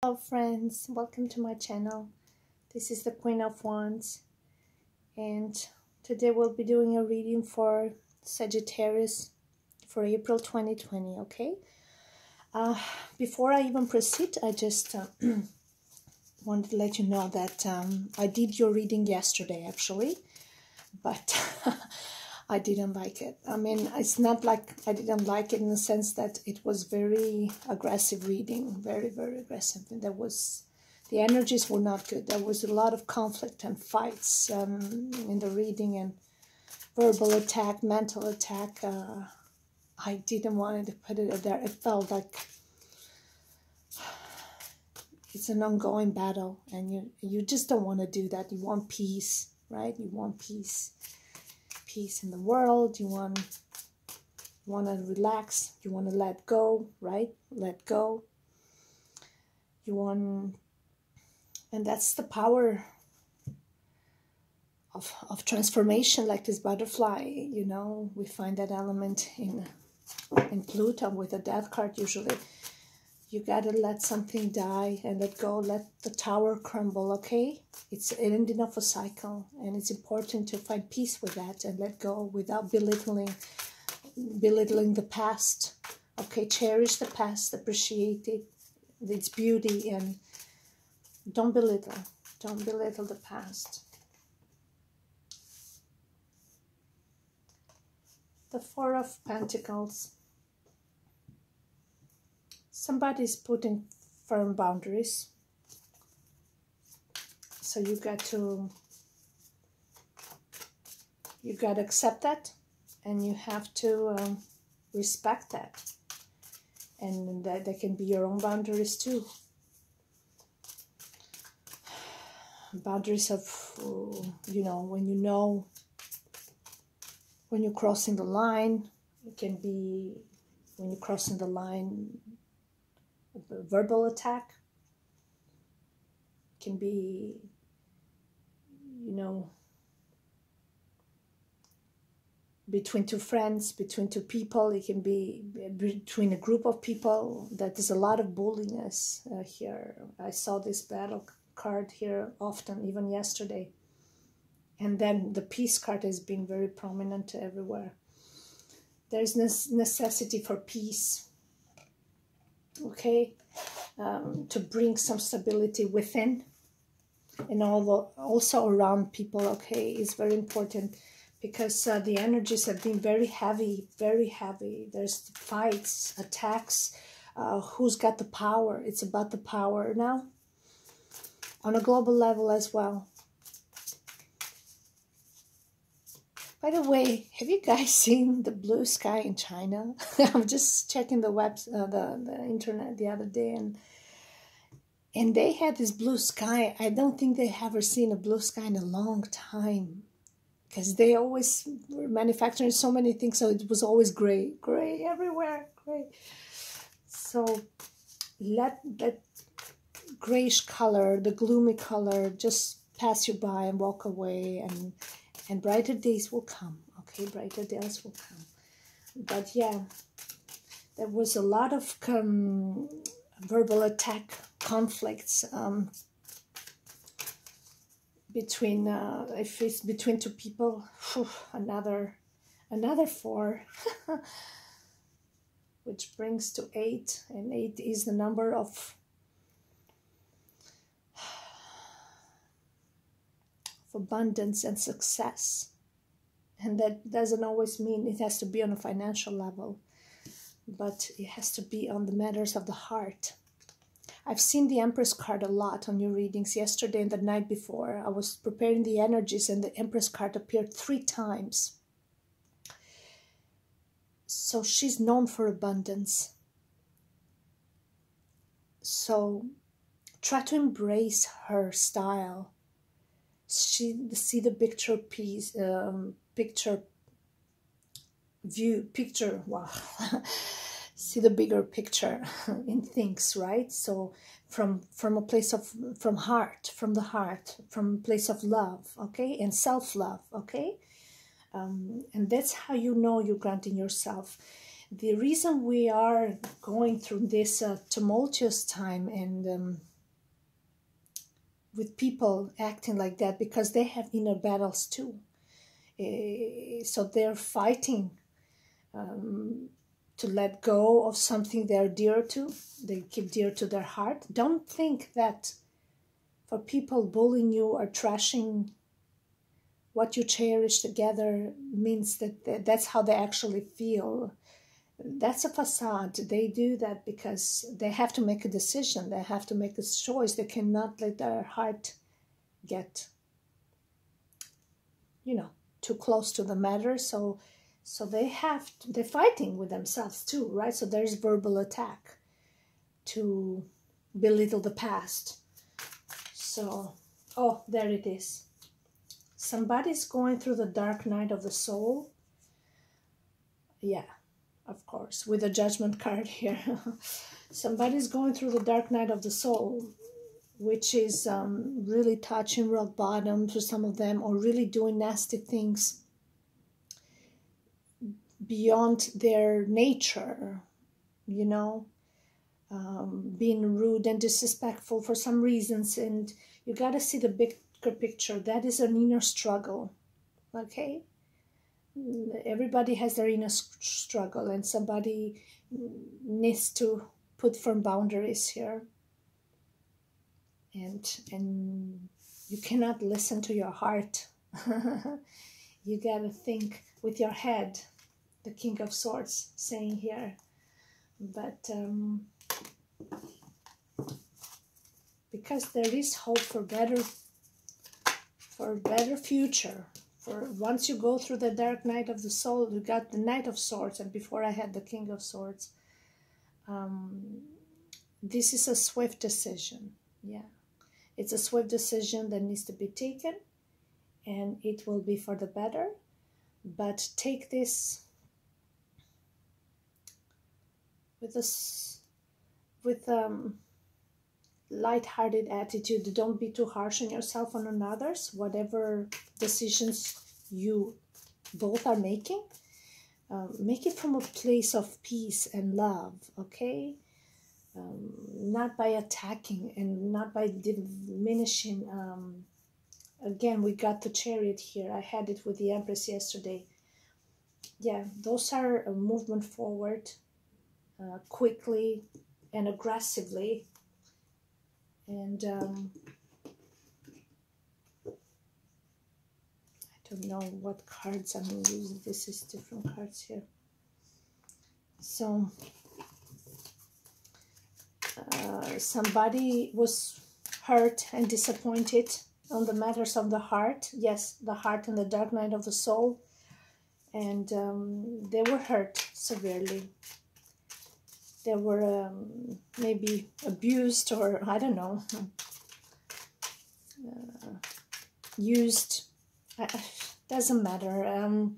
Hello friends, welcome to my channel. This is the Queen of Wands, and today we'll be doing a reading for Sagittarius for April 2020, okay? Before I even proceed, I just wanted to let you know that I did your reading yesterday actually, but I didn't like it. I mean, it's not like I didn't like it in the sense that it was very aggressive reading, very, very aggressive. And the energies were not good. There was a lot of conflict and fights in the reading, and verbal attack, mental attack. I didn't want to put it there. It felt like it's an ongoing battle, and you just don't want to do that. You want peace, right? You want peace. Peace in the world. You want to relax, you want to let go, right? Let go. And that's the power of transformation, like this butterfly, you know. We find that element in Pluto with the death card usually. You gotta let something die and let go, let the tower crumble, okay? It's an ending of a cycle, and it's important to find peace with that and let go without belittling the past, okay? Cherish the past, appreciate it, its beauty, and don't belittle the past. The Four of Pentacles. Somebody's putting firm boundaries. So you got to accept that, and you have to respect that. And that they can be your own boundaries too. Boundaries of, when you're crossing the line. It can be when you're crossing the line, verbal attack. It can be, between two friends, between two people. It can be between a group of people. That there's a lot of bulliness here. I saw this battle card here often, even yesterday. And then the peace card has been very prominent everywhere. There's necessity for peace, okay? To bring some stability within, and also around people, okay, is very important, because the energies have been very heavy, very heavy. There's fights, attacks. Who's got the power? It's about the power now, on a global level as well. By the way, have you guys seen the blue sky in China? I'm just checking the internet the other day, and they had this blue sky. I don't think they ever seen a blue sky in a long time, because they always were manufacturing so many things, so it was always gray everywhere, gray. So let that grayish color, the gloomy color, just pass you by and walk away, and brighter days will come, okay? Brighter days will come. But yeah, there was a lot of verbal attack, conflicts between, if it's between two people, another 4, which brings to 8, and 8 is the number of abundance and success. And that doesn't always mean it has to be on a financial level, but it has to be on the matters of the heart. I've seen the Empress card a lot on your readings. Yesterday and the night before, I was preparing the energies, and the Empress card appeared 3 times. So she's known for abundance. So try to embrace her style. See the wow. See the bigger picture in things, right? So from a place of, from the heart, from a place of love, okay, and self-love, okay. And that's how you know you're granting yourself. The reason we are going through this tumultuous time and with people acting like that because they have inner battles too. So they're fighting to let go of something they're dear to, they keep dear to their heart. Don't think that for people bullying you or trashing what you cherish together means that that's how they actually feel. That's a facade. They do that because they have to make a decision. They have to make a choice. They cannot let their heart get, too close to the matter. So they're fighting with themselves too, right? So there's verbal attack to belittle the past. So, oh, there it is. Somebody's going through the dark night of the soul. Yeah, of course, with a judgment card here. Somebody's going through the dark night of the soul, which is really touching rock bottom for some of them, or really doing nasty things beyond their nature, being rude and disrespectful for some reasons. And you got to see the bigger picture. That is an inner struggle, okay? Everybody has their inner struggle, and somebody needs to put firm boundaries here. And you cannot listen to your heart. You got to think with your head, the King of Swords saying here. But because there is hope for a better future. For once you go through the dark night of the soul, you got the Knight of Swords, and before I had the King of Swords. This is a swift decision. Yeah, it's a swift decision that needs to be taken, and it will be for the better. But take this with light-hearted attitude. Don't be too harsh on yourself and on others. Whatever decisions you both are making, make it from a place of peace and love, okay? Not by attacking and not by diminishing. Again, we got the Chariot here. I had it with the Empress yesterday. Yeah, those are a movement forward, quickly and aggressively. And I don't know what cards I'm using. This is different cards here. So somebody was hurt and disappointed on the matters of the heart. Yes, the heart and the dark night of the soul. And they were hurt severely. They were maybe abused, or I don't know, used. Doesn't matter.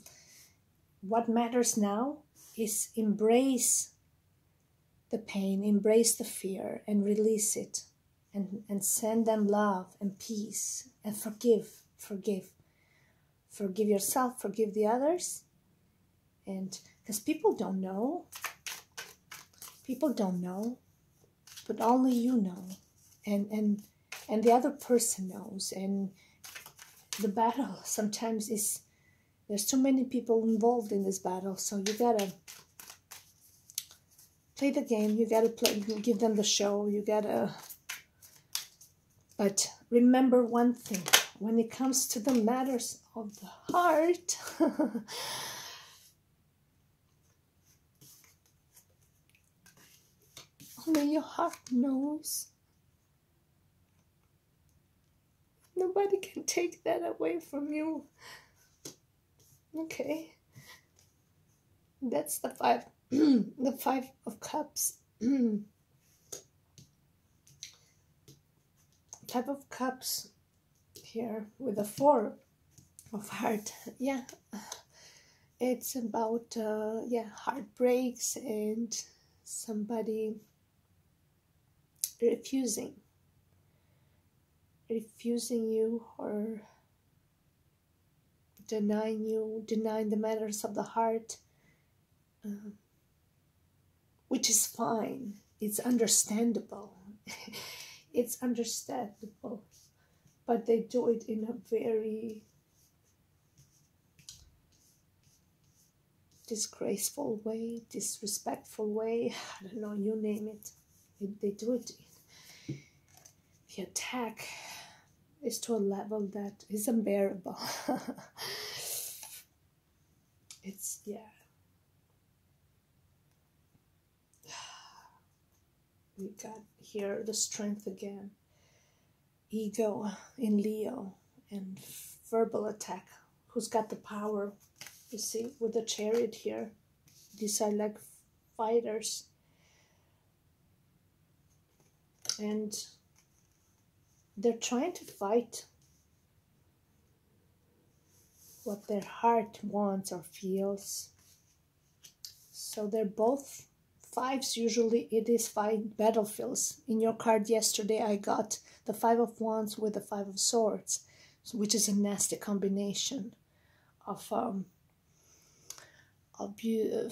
What matters now is embrace the pain, embrace the fear, and release it, and send them love and peace, and forgive yourself, forgive the others. And because people don't know, but only you know, and the other person knows. And the battle sometimes is, there's too many people involved in this battle, so you gotta play the game, you gotta give them the show, you gotta. But remember one thing, when it comes to the matters of the heart, only your heart knows. Nobody can take that away from you. Okay. That's the the Five of Cups. Five of Cups here with the Four of Heart. Yeah. It's about, heartbreaks and somebody refusing you, or denying the matters of the heart, which is fine. It's understandable. It's understandable. but they do it in a very disgraceful way, disrespectful way. I don't know, you name it. They do it. The attack is to a level that is unbearable. It's, yeah. We got here the strength again. Ego in Leo and verbal attack. Who's got the power? You see, with the Chariot here. These are like fighters. And they're trying to fight what their heart wants or feels. So they're both fives. Usually it is 5 battlefields. In your card yesterday I got the 5 of Wands with the 5 of Swords, which is a nasty combination of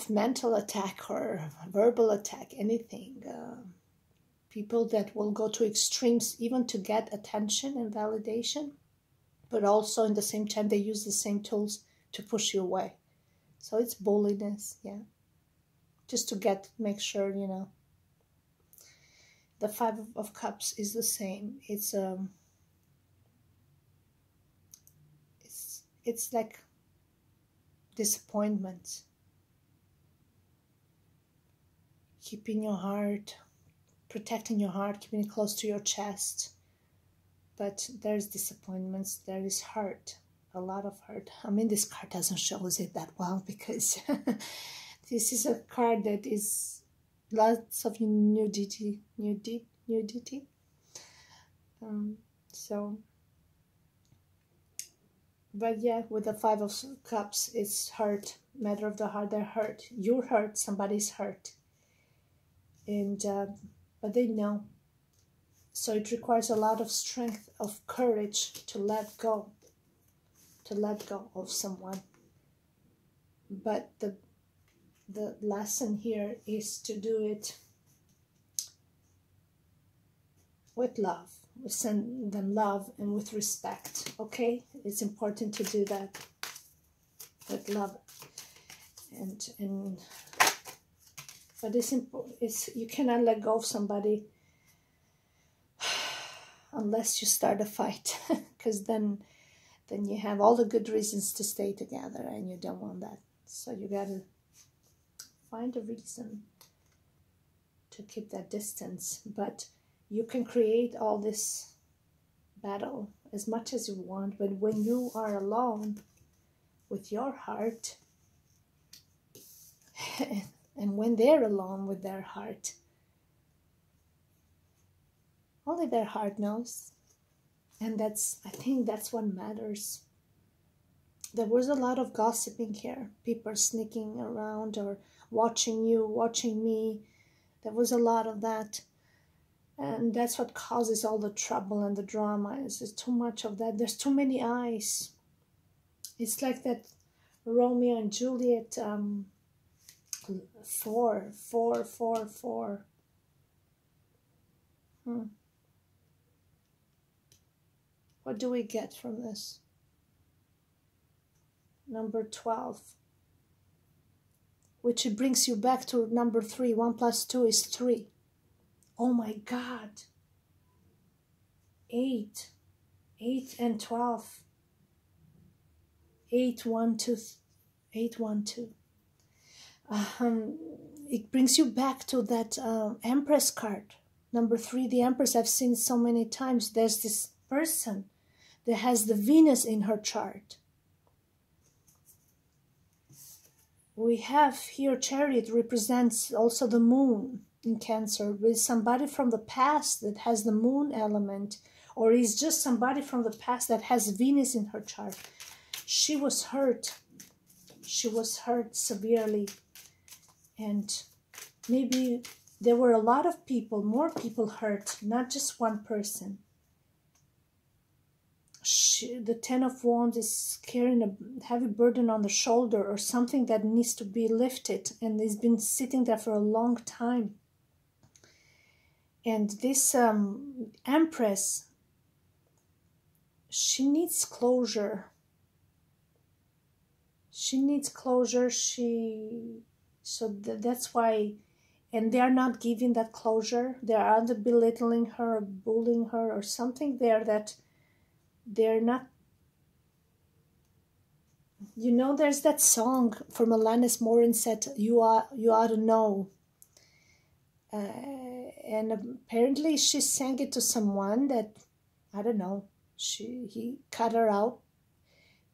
mental attack or verbal attack, anything. People that will go to extremes even to get attention and validation, but also in the same time they use the same tools to push you away. So it's bulliness, yeah. Just to make sure, you know. The 5 of Cups is the same. It's like disappointment. Keeping your heart, protecting your heart, keeping it close to your chest. But there's disappointments, there is hurt, a lot of hurt. I mean, this card doesn't show us it that well because this is a card that is lots of nudity. But yeah, with the 5 of Cups, it's hurt, matter of the heart, they're hurt. You're hurt, somebody's hurt. And, but they know. So it requires a lot of strength, of courage to let go of someone. But the lesson here is to do it with love. We send them love and with respect, okay? It's important to do that with love. But it's you cannot let go of somebody unless you start a fight, because then you have all the good reasons to stay together, and you don't want that. So you gotta find a reason to keep that distance. But you can create all this battle as much as you want, but when you are alone with your heart, and when they're alone with their heart, only their heart knows. And I think that's what matters. There was a lot of gossiping here. People sneaking around or watching you, watching me. There was a lot of that. And that's what causes all the trouble and the drama. There's too much of that. There's too many eyes. It's like that Romeo and Juliet 4. What do we get from this? Number 12. Which brings you back to number 3. 1 plus 2 is 3. Oh my God. 8. 8 and 12. 8, 1, 2. 8, 1, 2. It brings you back to that Empress card. Number 3, the Empress, I've seen so many times. There's this person that has the Venus in her chart. We have here Chariot represents also the moon in Cancer, with somebody from the past that has the moon element, or is just somebody from the past that has Venus in her chart. She was hurt. She was hurt severely. And maybe there were a lot of people, more people hurt, not just one person. The 10 of Wands is carrying a heavy burden on the shoulder, or something that needs to be lifted, and it's been sitting there for a long time. And this Empress she needs closure. She needs closure. That's why, and they are not giving that closure. They are either belittling her or bullying her or something there that they're not. You know, there's that song from Alanis Morissette, you ought to know. And apparently she sang it to someone that, I don't know, he cut her out.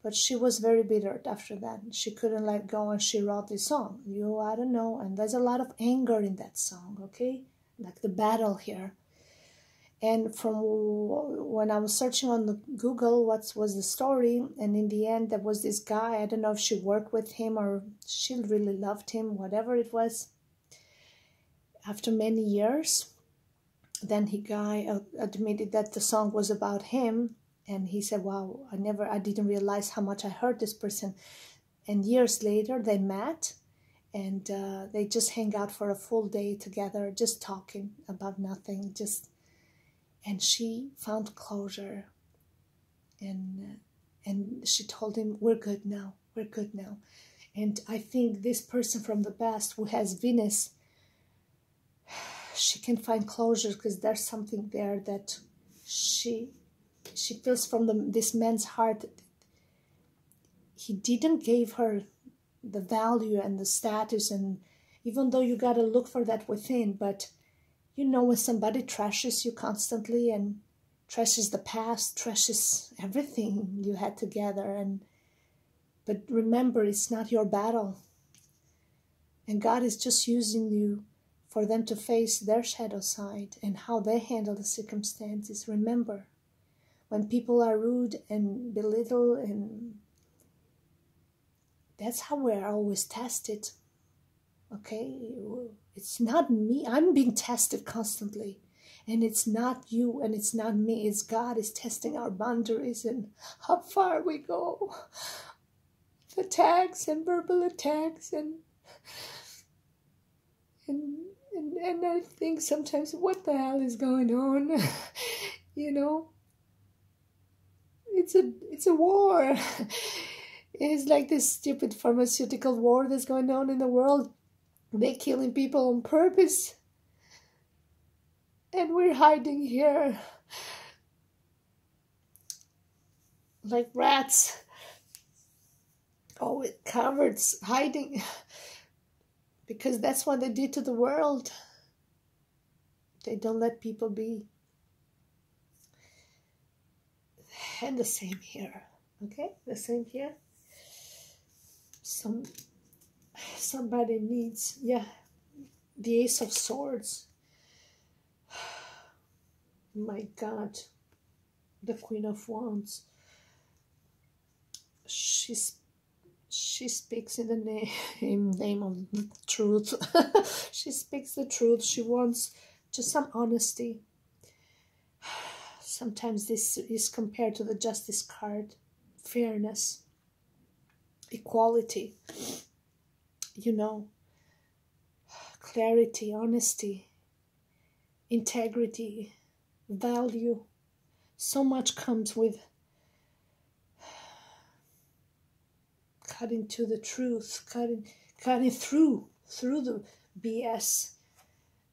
But she was very bitter after that. She couldn't let go, and she wrote this song, You I Don't Know. And there's a lot of anger in that song, okay? Like the battle here. And from when I was searching on the Google what was the story, and in the end there was this guy, I don't know if she worked with him or she really loved him, whatever it was. After many years, then the guy admitted that the song was about him. And he said, wow, I didn't realize how much I hurt this person. And years later, they met, and they just hang out for a full day together, just talking about nothing. And she found closure. And she told him, we're good now. We're good now. And I think this person from the past who has Venus, she can find closure because there's something there that she feels from this man's heart. He didn't give her the value and the status, and even though you got to look for that within, but you know, when somebody trashes you constantly and trashes the past, trashes everything you had together, but remember, it's not your battle, and God is just using you for them to face their shadow side and how they handle the circumstances. Remember, when people are rude and belittle, and that's how we're always tested, okay? It's not me. I'm being tested constantly. And it's not you and it's not me. It's God is testing our boundaries and how far we go. Attacks and verbal attacks and I think sometimes, what the hell is going on? You know? It's a war. It's like this stupid pharmaceutical war that's going on in the world. They're killing people on purpose. And we're hiding here like rats. Oh, with cowards, hiding. Because that's what they did to the world. They don't let people be. And the same here. Okay? The same here. Somebody needs, yeah, the Ace of Swords. My God. The Queen of Wands. She speaks in the name of the truth. She speaks the truth. She wants just some honesty. Sometimes this is compared to the Justice card. Fairness. Equality. You know. Clarity, honesty, integrity, value. So much comes with cutting to the truth, cutting through the BS,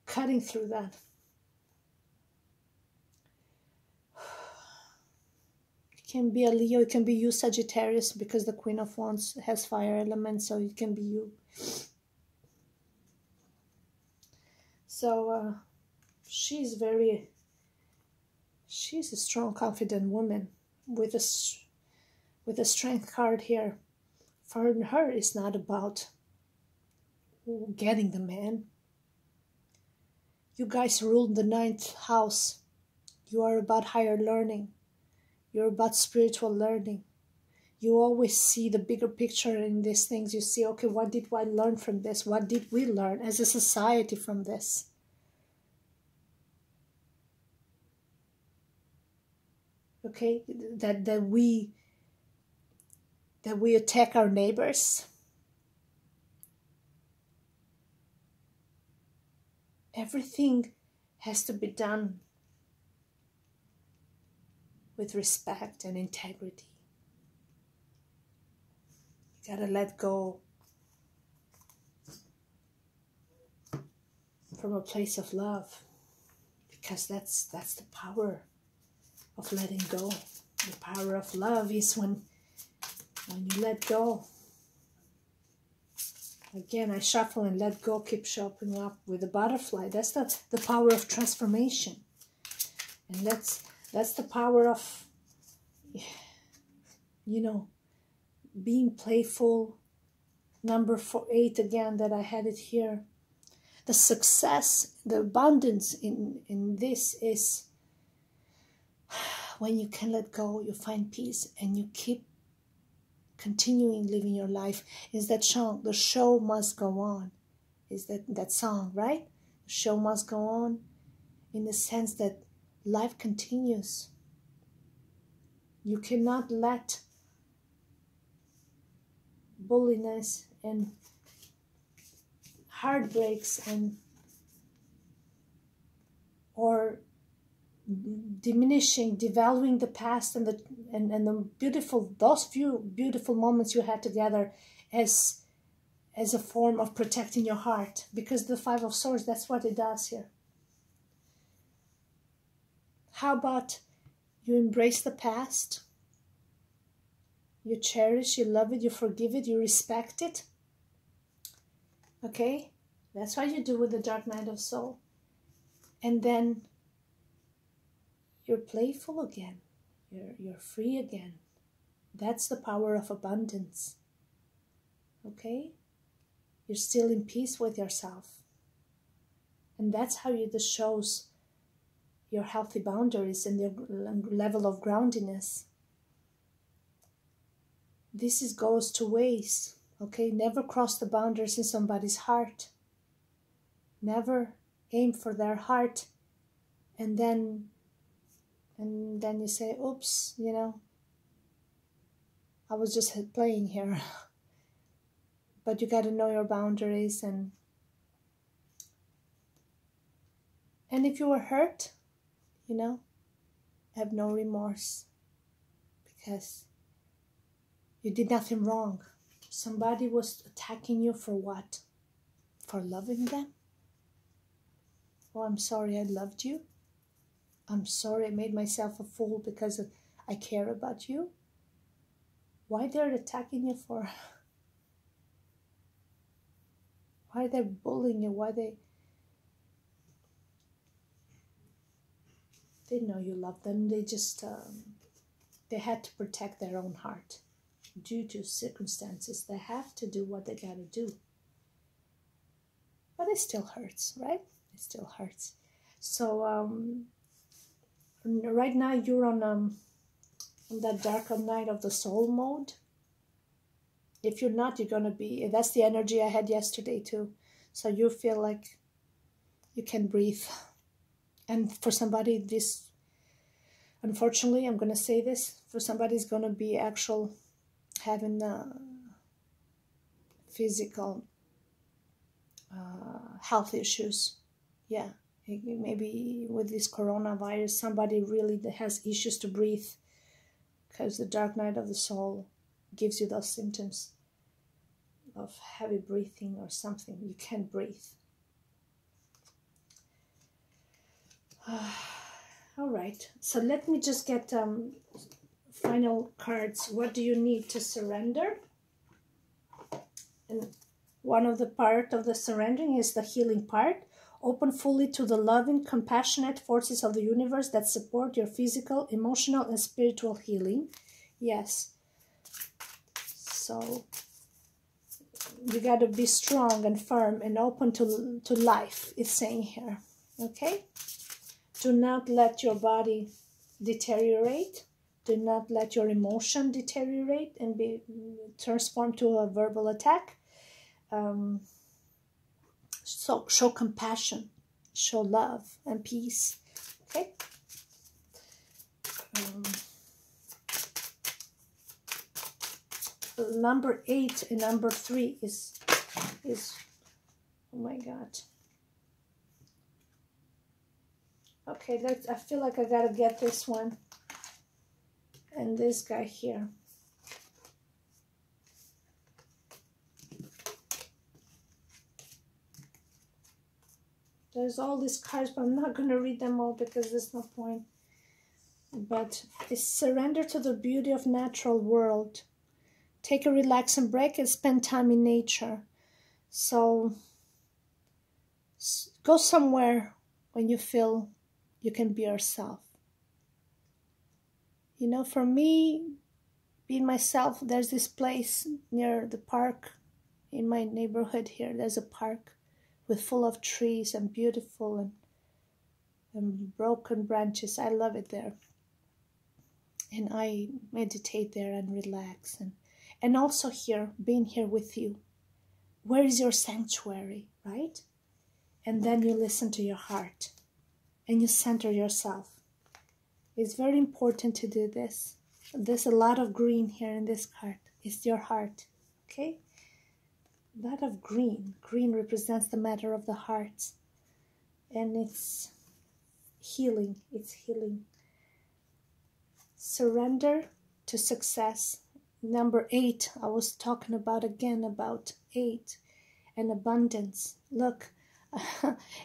cutting through that. It can be a Leo, it can be you, Sagittarius, because the Queen of Wands has fire element, so it can be you. So she's a strong, confident woman with a strength card here. For her, it's not about getting the man. You guys ruled the 9th house. You are about higher learning. You're about spiritual learning. You always see the bigger picture in these things. You see, okay, what did I learn from this? What did we learn as a society from this? Okay, that we attack our neighbors. Everything has to be done with respect and integrity. You gotta let go from a place of love, because that's the power of letting go. The power of love is when you let go. Again, I shuffle and let go, keep showing up with the butterfly. That's the power of transformation. And that's the power of, you know, being playful. Number 8 again, that I had it here. The success, the abundance in this is when you can let go, you find peace, and you keep continuing living your life. Is that song, the show must go on? Is that song, right? The show must go on, in the sense that life continues. You cannot let bulliness and heartbreaks or diminishing, devaluing the past and the those few beautiful moments you had together as a form of protecting your heart, because the 5 of Swords, that's what it does here. How about you embrace the past, you cherish, you love it, you forgive it, you respect it. Okay, that's what you do with the Dark Night of Soul. And then you're playful again. You're free again. That's the power of abundance. Okay? You're still in peace with yourself. And that's how this shows your healthy boundaries and your level of groundedness. This goes 2 ways. Okay? Never cross the boundaries in somebody's heart. Never aim for their heart and then you say, oops, you know, I was just playing here. But you got to know your boundaries, and if you were hurt, you know, have no remorse, because you did nothing wrong. Somebody was attacking you for what? For loving them? Oh, I'm sorry I loved you. I'm sorry I made myself a fool because I care about you. Why they're attacking you for? Why they're bullying you? Why they know you love them. They just, they had to protect their own heart due to circumstances. They have to do what they gotta do. But it still hurts, right? It still hurts. So, right now you're on that dark night of the soul mode. If you're not, you're gonna be. That's the energy I had yesterday too. So you feel like you can breathe. And for somebody, this, unfortunately, I'm gonna say this, for somebody it's gonna be actual having physical health issues. Yeah. Maybe with this coronavirus, somebody really has issues to breathe, because the dark night of the soul gives you those symptoms of heavy breathing or something. You can't breathe. All right. So let me just get final cards. What do you need to surrender? And one of the part of the surrendering is the healing part. Open fully to the loving, compassionate forces of the universe that support your physical, emotional, and spiritual healing. Yes. So you got to be strong and firm and open to life, it's saying here. Okay? Do not let your body deteriorate. Do not let your emotion deteriorate and be transformed to a verbal attack. So show compassion, show love and peace. Okay. Number 8 and number 3 is oh my God. Okay, I feel like I gotta get this one. And this guy here. There's all these cards, but I'm not going to read them all because there's no point. But it's surrender to the beauty of natural world. Take a relaxing break and spend time in nature. So go somewhere when you feel you can be yourself. You know, for me, being myself, there's this place near the park in my neighborhood here. There's a park with full of trees and beautiful and broken branches. I love it there. And I meditate there and relax. And also here, being here with you. Where is your sanctuary, right? And then you listen to your heart. And you center yourself. It's very important to do this. There's a lot of green here in this card. It's your heart, okay? A lot of green. Green represents the matter of the heart. And it's healing. It's healing. Surrender to success. Number 8, I was talking about again, about 8 and abundance. Look,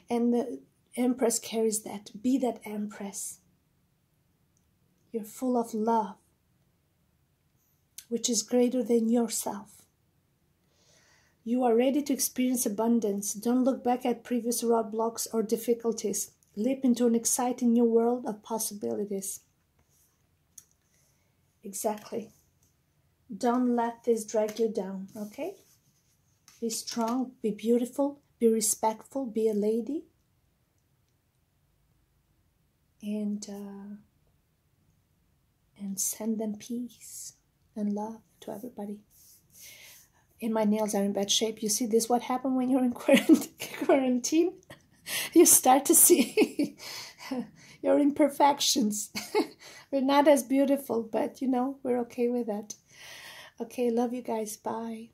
and the Empress carries that. Be that Empress. You're full of love, which is greater than yourself. You are ready to experience abundance. Don't look back at previous roadblocks or difficulties. Leap into an exciting new world of possibilities. Exactly. Don't let this drag you down, okay? Be strong, be beautiful, be respectful, be a lady. And send them peace and love to everybody. And my nails are in bad shape. You see this, what happened when you're in quarantine? You start to see your imperfections. We're not as beautiful, but you know, we're okay with that. Okay, love you guys. Bye.